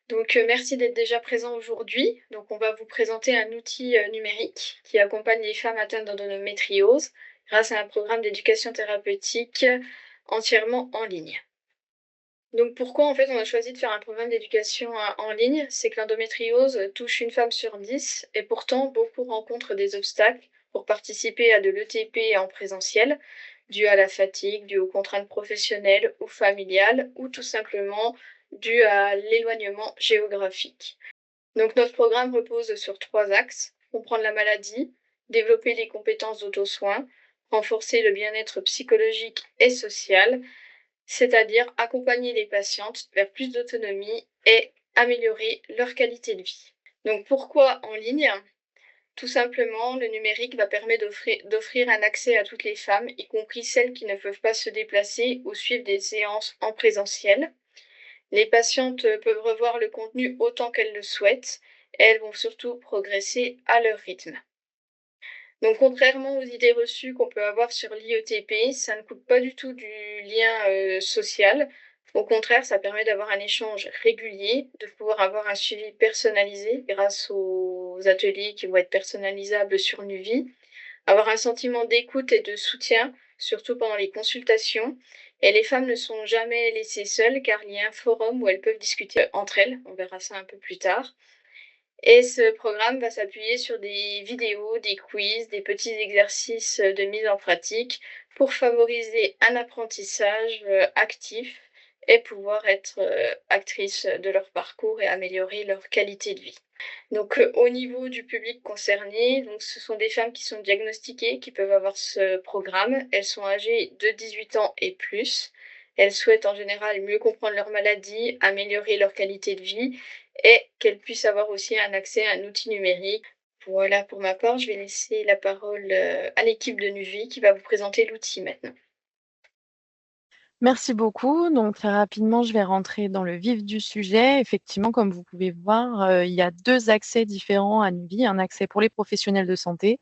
Donc, merci d'être déjà présent aujourd'hui. Donc, on va vous présenter un outil numérique qui accompagne les femmes atteintes d'endométriose grâce à un programme d'éducation thérapeutique entièrement en ligne. Donc, pourquoi en fait on a choisi de faire un programme d'éducation en ligne? C'est que l'endométriose touche une femme sur 10 et pourtant beaucoup rencontrent des obstacles pour participer à de l'ETP en présentiel, dû à la fatigue, dû aux contraintes professionnelles ou familiales, ou tout simplement dû à l'éloignement géographique. Donc notre programme repose sur 3 axes: comprendre la maladie, développer les compétences d'auto-soin, renforcer le bien-être psychologique et social, c'est-à-dire accompagner les patientes vers plus d'autonomie et améliorer leur qualité de vie. Donc pourquoi en ligne? Tout simplement, le numérique va permettre d'offrir un accès à toutes les femmes, y compris celles qui ne peuvent pas se déplacer ou suivre des séances en présentiel. Les patientes peuvent revoir le contenu autant qu'elles le souhaitent et elles vont surtout progresser à leur rythme. Donc contrairement aux idées reçues qu'on peut avoir sur l'IETP, ça ne coupe pas du tout du lien, social. Au contraire, ça permet d'avoir un échange régulier, de pouvoir avoir un suivi personnalisé grâce aux ateliers qui vont être personnalisables sur Nuvie, avoir un sentiment d'écoute et de soutien, surtout pendant les consultations, et les femmes ne sont jamais laissées seules car il y a un forum où elles peuvent discuter entre elles, on verra ça un peu plus tard. Et ce programme va s'appuyer sur des vidéos, des quiz, des petits exercices de mise en pratique pour favoriser un apprentissage actif et pouvoir être actrices de leur parcours et améliorer leur qualité de vie. Donc, au niveau du public concerné, donc ce sont des femmes qui sont diagnostiquées, qui peuvent avoir ce programme. Elles sont âgées de 18 ans et plus. Elles souhaitent en général mieux comprendre leur maladie, améliorer leur qualité de vie et qu'elles puissent avoir aussi un accès à un outil numérique. Voilà, pour ma part, je vais laisser la parole, à l'équipe de Nuvie qui va vous présenter l'outil maintenant. Merci beaucoup. Donc, très rapidement, je vais rentrer dans le vif du sujet. Effectivement, comme vous pouvez voir, il y a 2 accès différents à Nuvie, un accès pour les professionnels de santé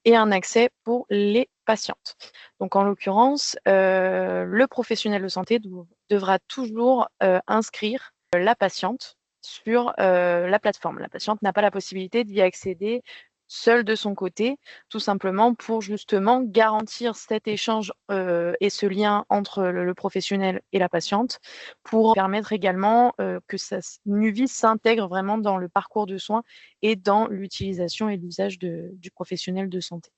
et un accès pour les patientes. Donc, en l'occurrence, le professionnel de santé devra toujours inscrire la patiente sur la plateforme. La patiente n'a pas la possibilité d'y accéder seule de son côté, tout simplement pour justement garantir cet échange et ce lien entre le professionnel et la patiente, pour permettre également que Nuvie s'intègre vraiment dans le parcours de soins et dans l'utilisation et l'usage du professionnel de santé.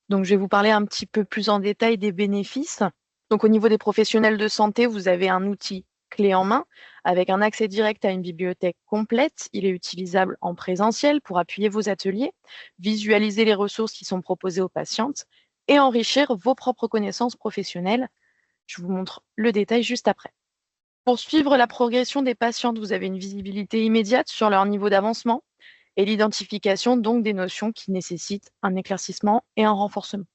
Donc, je vais vous parler un petit peu plus en détail des bénéfices. Donc, au niveau des professionnels de santé, vous avez un outil clé en main avec un accès direct à une bibliothèque complète. Il est utilisable en présentiel pour appuyer vos ateliers, visualiser les ressources qui sont proposées aux patientes et enrichir vos propres connaissances professionnelles. Je vous montre le détail juste après. Pour suivre la progression des patientes, vous avez une visibilité immédiate sur leur niveau d'avancement et l'identification donc des notions qui nécessitent un éclaircissement et un renforcement.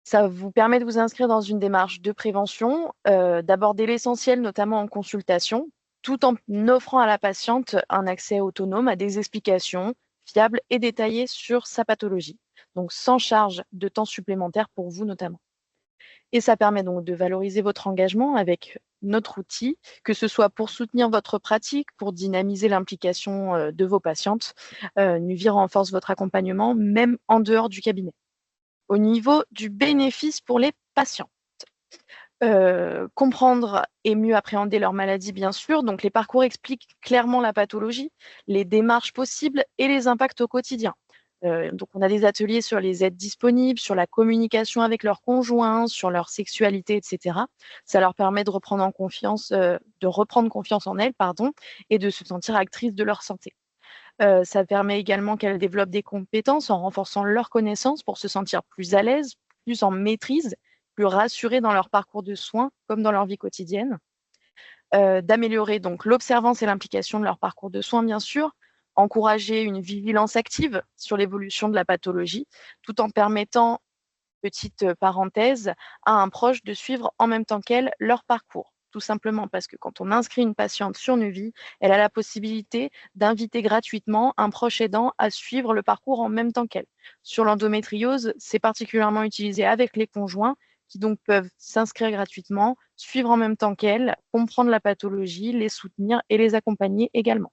Ça vous permet de vous inscrire dans une démarche de prévention, d'aborder l'essentiel, notamment en consultation, tout en offrant à la patiente un accès autonome à des explications fiables et détaillées sur sa pathologie, donc sans charge de temps supplémentaire pour vous notamment. Et ça permet donc de valoriser votre engagement avec notre outil, que ce soit pour soutenir votre pratique, pour dynamiser l'implication de vos patientes. Nuvie renforce votre accompagnement même en dehors du cabinet. Au niveau du bénéfice pour les patients, comprendre et mieux appréhender leur maladie, bien sûr. Donc, les parcours expliquent clairement la pathologie, les démarches possibles et les impacts au quotidien. Donc, on a des ateliers sur les aides disponibles, sur la communication avec leurs conjoints, sur leur sexualité, etc. Ça leur permet de reprendre confiance en elles, pardon, et de se sentir actrices de leur santé. Ça permet également qu'elles développent des compétences en renforçant leurs connaissances pour se sentir plus à l'aise, plus en maîtrise, plus rassurées dans leur parcours de soins comme dans leur vie quotidienne. D'améliorer donc l'observance et l'implication de leur parcours de soins, bien sûr, encourager une vigilance active sur l'évolution de la pathologie, tout en permettant, petite parenthèse, à un proche de suivre en même temps qu'elle leur parcours. Tout simplement parce que quand on inscrit une patiente sur Nuvie, elle a la possibilité d'inviter gratuitement un proche aidant à suivre le parcours en même temps qu'elle. Sur l'endométriose, c'est particulièrement utilisé avec les conjoints qui donc peuvent s'inscrire gratuitement, suivre en même temps qu'elles, comprendre la pathologie, les soutenir et les accompagner également.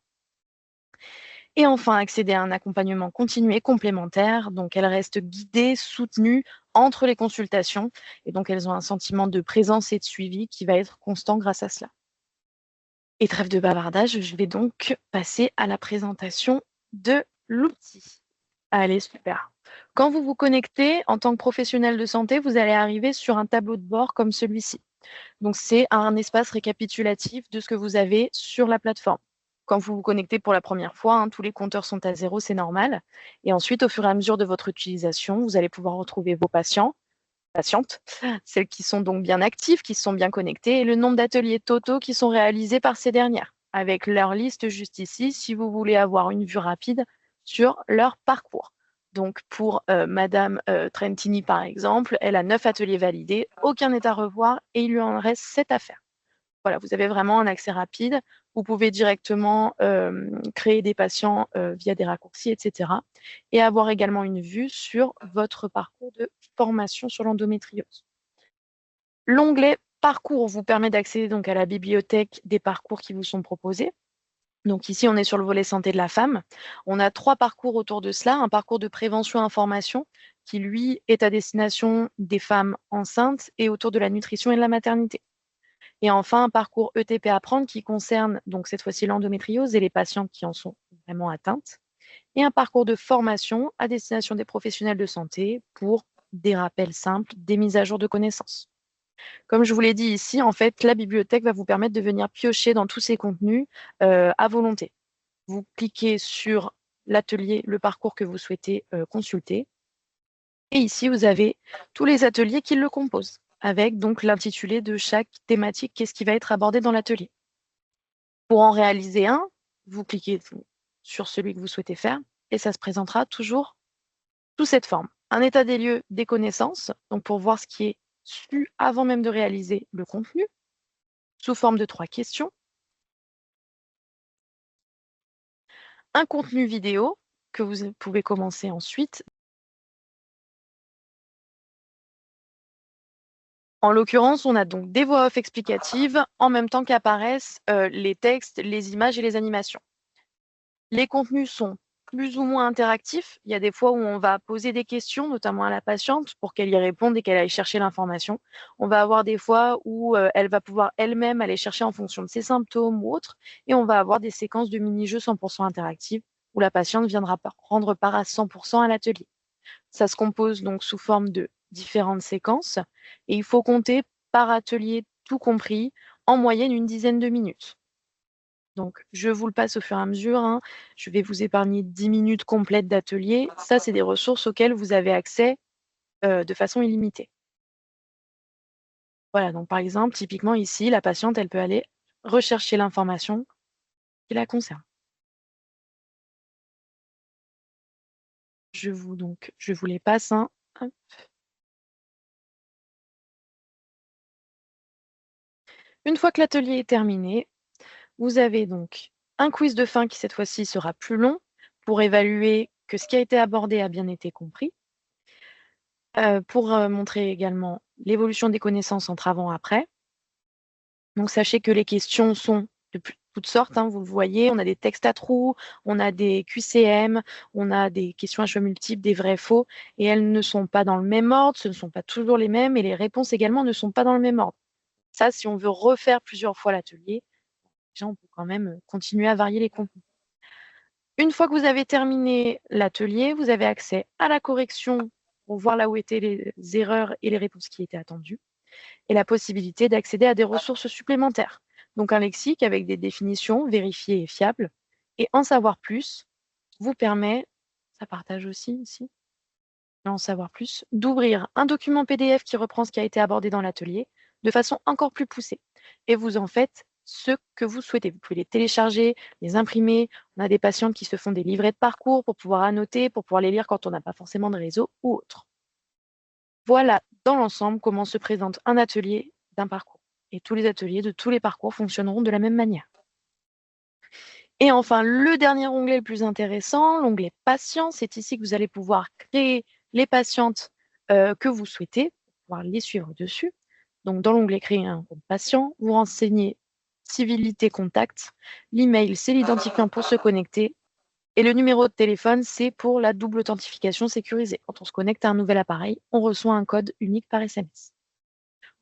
Et enfin, accéder à un accompagnement continu et complémentaire. Donc, elles restent guidées, soutenues entre les consultations. Et donc, elles ont un sentiment de présence et de suivi qui va être constant grâce à cela. Et trêve de bavardage, je vais donc passer à la présentation de l'outil. Allez, super. Quand vous vous connectez en tant que professionnel de santé, vous allez arriver sur un tableau de bord comme celui-ci. Donc, c'est un espace récapitulatif de ce que vous avez sur la plateforme. Quand vous vous connectez pour la première fois, hein, tous les compteurs sont à zéro, c'est normal. Et ensuite, au fur et à mesure de votre utilisation, vous allez pouvoir retrouver vos patientes, celles qui sont donc bien actives, qui sont bien connectées, et le nombre d'ateliers totaux qui sont réalisés par ces dernières, avec leur liste juste ici, si vous voulez avoir une vue rapide sur leur parcours. Donc pour Madame Trentini, par exemple, elle a 9 ateliers validés, aucun n'est à revoir, et il lui en reste 7 à faire. Voilà, vous avez vraiment un accès rapide. Vous pouvez directement créer des patients via des raccourcis, etc. Et avoir également une vue sur votre parcours de formation sur l'endométriose. L'onglet Parcours vous permet d'accéder donc à la bibliothèque des parcours qui vous sont proposés. Donc ici, on est sur le volet santé de la femme. On a 3 parcours autour de cela. Un parcours de prévention-information qui, lui, est à destination des femmes enceintes et autour de la nutrition et de la maternité. Et enfin, un parcours ETP Apprendre qui concerne donc cette fois-ci l'endométriose et les patientes qui en sont vraiment atteintes. Et un parcours de formation à destination des professionnels de santé pour des rappels simples, des mises à jour de connaissances. Comme je vous l'ai dit ici, en fait, la bibliothèque va vous permettre de venir piocher dans tous ces contenus à volonté. Vous cliquez sur l'atelier, le parcours que vous souhaitez consulter. Et ici, vous avez tous les ateliers qui le composent, avec donc l'intitulé de chaque thématique, qu'est-ce qui va être abordé dans l'atelier. Pour en réaliser un, vous cliquez sur celui que vous souhaitez faire et ça se présentera toujours sous cette forme. Un état des lieux des connaissances, donc pour voir ce qui est su avant même de réaliser le contenu, sous forme de 3 questions. Un contenu vidéo que vous pouvez commencer ensuite. En l'occurrence, on a donc des voix off explicatives en même temps qu'apparaissent les textes, les images et les animations. Les contenus sont plus ou moins interactifs. Il y a des fois où on va poser des questions, notamment à la patiente, pour qu'elle y réponde et qu'elle aille chercher l'information. On va avoir des fois où elle va pouvoir elle-même aller chercher en fonction de ses symptômes ou autres. Et on va avoir des séquences de mini-jeux 100% interactifs où la patiente viendra prendre part à 100% à l'atelier. Ça se compose donc sous forme de différentes séquences et il faut compter par atelier, tout compris, en moyenne une dizaine de minutes. Donc, je vous le passe au fur et à mesure, hein. Je vais vous épargner 10 minutes complètes d'atelier. Ça, c'est des ressources auxquelles vous avez accès de façon illimitée. Voilà, donc par exemple, typiquement ici, la patiente, elle peut aller rechercher l'information qui la concerne. Je vous les passe, hein. Hop. Une fois que l'atelier est terminé, vous avez donc un quiz de fin qui, cette fois-ci, sera plus long pour évaluer que ce qui a été abordé a bien été compris. Pour montrer également l'évolution des connaissances entre avant et après. Donc sachez que les questions sont de toutes sortes, hein, vous le voyez, on a des textes à trous, on a des QCM, on a des questions à choix multiples, des vrais faux, et elles ne sont pas dans le même ordre, ce ne sont pas toujours les mêmes, et les réponses également ne sont pas dans le même ordre. Ça, si on veut refaire plusieurs fois l'atelier, déjà on peut quand même continuer à varier les contenus. Une fois que vous avez terminé l'atelier, vous avez accès à la correction pour voir là où étaient les erreurs et les réponses qui étaient attendues, et la possibilité d'accéder à des ressources supplémentaires. Donc un lexique avec des définitions vérifiées et fiables. Et en savoir plus vous permet, ça partage aussi ici, en savoir plus, d'ouvrir un document PDF qui reprend ce qui a été abordé dans l'atelier de façon encore plus poussée. Et vous en faites ce que vous souhaitez. Vous pouvez les télécharger, les imprimer. On a des patientes qui se font des livrets de parcours pour pouvoir annoter, pour pouvoir les lire quand on n'a pas forcément de réseau ou autre. Voilà, dans l'ensemble, comment se présente un atelier d'un parcours. Et tous les ateliers de tous les parcours fonctionneront de la même manière. Et enfin, le dernier onglet le plus intéressant, l'onglet patients, c'est ici que vous allez pouvoir créer les patientes que vous souhaitez, pouvoir les suivre dessus. Donc, dans l'onglet Créer un compte patient, vous renseignez civilité contact. L'email, c'est l'identifiant pour se connecter. Et le numéro de téléphone, c'est pour la double authentification sécurisée. Quand on se connecte à un nouvel appareil, on reçoit un code unique par SMS.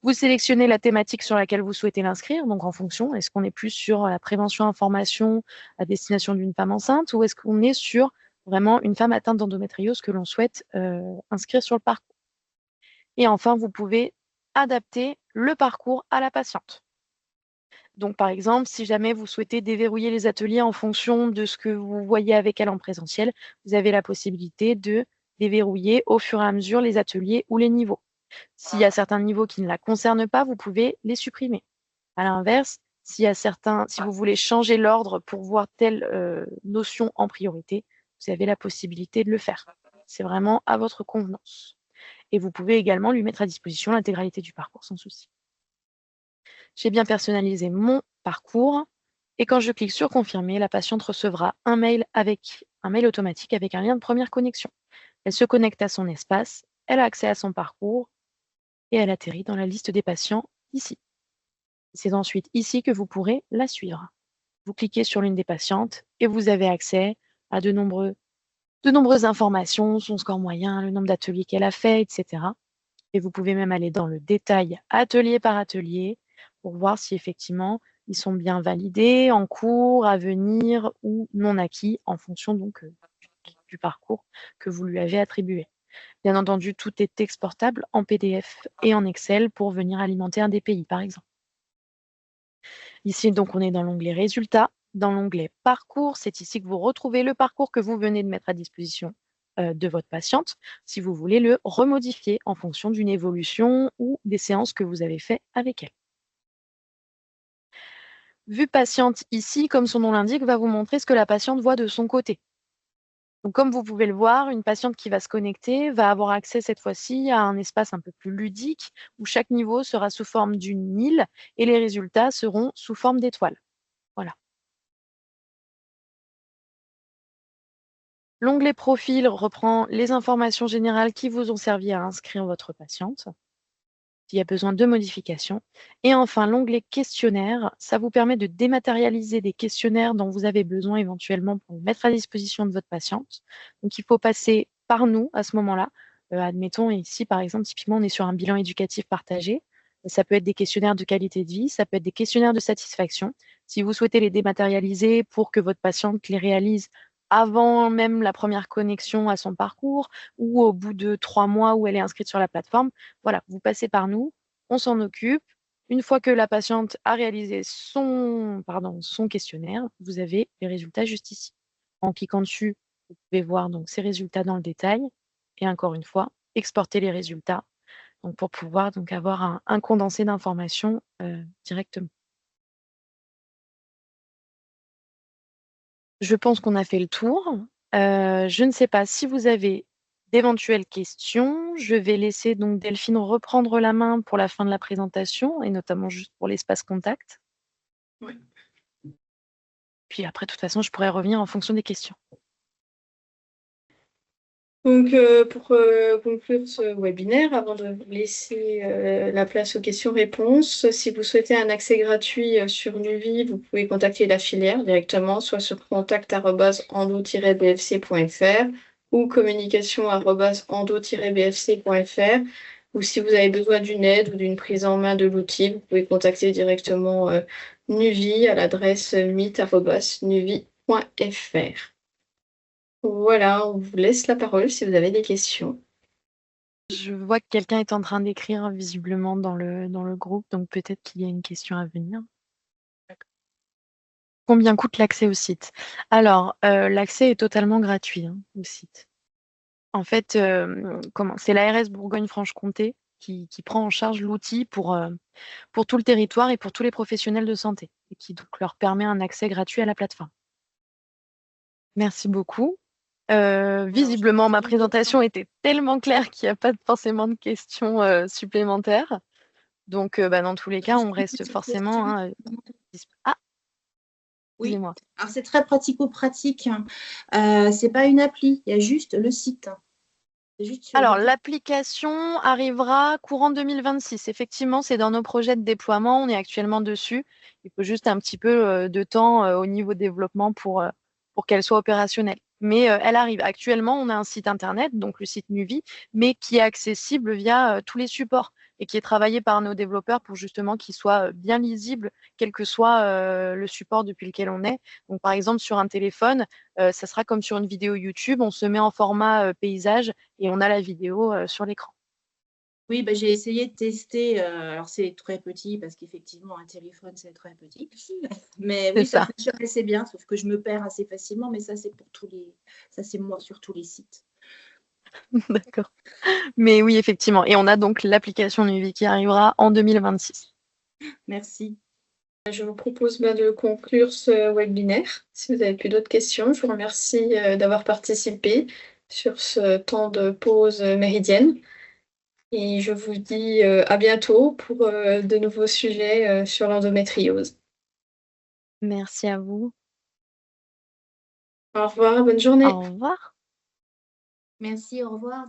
Vous sélectionnez la thématique sur laquelle vous souhaitez l'inscrire, donc en fonction, est-ce qu'on est plus sur la prévention information à destination d'une femme enceinte ou est-ce qu'on est sur vraiment une femme atteinte d'endométriose que l'on souhaite inscrire sur le parcours. Et enfin, vous pouvez adapter le parcours à la patiente. Donc, par exemple, si jamais vous souhaitez déverrouiller les ateliers en fonction de ce que vous voyez avec elle en présentiel, vous avez la possibilité de déverrouiller au fur et à mesure les ateliers ou les niveaux. S'il y a certains niveaux qui ne la concernent pas, vous pouvez les supprimer. À l'inverse, si vous voulez changer l'ordre pour voir telle notion en priorité, vous avez la possibilité de le faire. C'est vraiment à votre convenance. Et vous pouvez également lui mettre à disposition l'intégralité du parcours sans souci. J'ai bien personnalisé mon parcours et quand je clique sur confirmer, la patiente recevra un mail automatique avec un lien de première connexion. Elle se connecte à son espace, elle a accès à son parcours et elle atterrit dans la liste des patients ici. C'est ensuite ici que vous pourrez la suivre. Vous cliquez sur l'une des patientes et vous avez accès à de nombreuses informations, son score moyen, le nombre d'ateliers qu'elle a fait, etc. Et vous pouvez même aller dans le détail atelier par atelier pour voir si effectivement ils sont bien validés, en cours, à venir ou non acquis en fonction donc du parcours que vous lui avez attribué. Bien entendu, tout est exportable en PDF et en Excel pour venir alimenter un DPI par exemple. Ici, donc, on est dans l'onglet Résultats. Dans l'onglet Parcours, c'est ici que vous retrouvez le parcours que vous venez de mettre à disposition de votre patiente, si vous voulez le remodifier en fonction d'une évolution ou des séances que vous avez fait avec elle. Vue patiente ici, comme son nom l'indique, va vous montrer ce que la patiente voit de son côté. Donc, comme vous pouvez le voir, une patiente qui va se connecter va avoir accès cette fois-ci à un espace un peu plus ludique où chaque niveau sera sous forme d'une île et les résultats seront sous forme d'étoiles. Voilà. L'onglet Profil reprend les informations générales qui vous ont servi à inscrire votre patiente, s'il y a besoin de modifications. Et enfin, l'onglet Questionnaire, ça vous permet de dématérialiser des questionnaires dont vous avez besoin éventuellement pour les mettre à disposition de votre patiente. Donc, il faut passer par nous à ce moment-là. Admettons ici, par exemple, typiquement, on est sur un bilan éducatif partagé. Ça peut être des questionnaires de qualité de vie, ça peut être des questionnaires de satisfaction. Si vous souhaitez les dématérialiser pour que votre patiente les réalise avant même la première connexion à son parcours ou au bout de 3 mois où elle est inscrite sur la plateforme, voilà, vous passez par nous, on s'en occupe. Une fois que la patiente a réalisé son questionnaire, vous avez les résultats juste ici. En cliquant dessus, vous pouvez voir donc ces résultats dans le détail et encore une fois, exporter les résultats donc pour pouvoir donc avoir un condensé d'informations directement. Je pense qu'on a fait le tour. Je ne sais pas si vous avez d'éventuelles questions. Je vais laisser donc Delphine reprendre la main pour la fin de la présentation et notamment juste pour l'espace contact. Oui. Puis après, de toute façon, je pourrais revenir en fonction des questions. Donc, pour conclure ce webinaire, avant de vous laisser la place aux questions-réponses, si vous souhaitez un accès gratuit sur Nuvie, vous pouvez contacter la filière directement, soit sur contact@endo-bfc.fr ou communication@endo-bfc.fr. Ou si vous avez besoin d'une aide ou d'une prise en main de l'outil, vous pouvez contacter directement Nuvie à l'adresse meet@nuvie.fr. Voilà, on vous laisse la parole si vous avez des questions. Je vois que quelqu'un est en train d'écrire visiblement dans le groupe, donc peut-être qu'il y a une question à venir. Combien coûte l'accès au site? Alors, l'accès est totalement gratuit au site. En fait, c'est l'ARS Bourgogne-Franche-Comté qui prend en charge l'outil pour tout le territoire et pour tous les professionnels de santé et qui donc leur permet un accès gratuit à la plateforme. Merci beaucoup. Visiblement, ma présentation était tellement claire qu'il n'y a pas forcément de questions supplémentaires. Donc, dans tous les cas, on reste forcément... Ah, oui, excusez-moi. Alors c'est très pratico-pratique. C'est pas une appli, il y a juste le site. C'est juste sur Alors, YouTube. l'application arrivera courant 2026. Effectivement, c'est dans nos projets de déploiement. On est actuellement dessus. Il faut juste un petit peu de temps au niveau développement pour qu'elle soit opérationnelle. Mais elle arrive. Actuellement, on a un site internet, donc le site Nuvie, mais qui est accessible via tous les supports et qui est travaillé par nos développeurs pour justement qu'il soit bien lisible, quel que soit le support depuis lequel on est. Donc, par exemple, sur un téléphone, ça sera comme sur une vidéo YouTube. On se met en format paysage et on a la vidéo sur l'écran. Oui, bah, j'ai essayé de tester, alors c'est très petit parce qu'effectivement un téléphone, c'est très petit. Mais C'est oui, ça ça, fonctionne assez bien, sauf que je me perds assez facilement, mais ça, c'est moi sur tous les sites. d'accord. Mais oui, effectivement. Et on a donc l'application Nuvie qui arrivera en 2026. Merci. Je vous propose de conclure ce webinaire. Si vous n'avez plus d'autres questions, je vous remercie d'avoir participé sur ce temps de pause méridienne. Et je vous dis à bientôt pour de nouveaux sujets sur l'endométriose. Merci à vous. Au revoir, bonne journée. Au revoir. Merci, au revoir.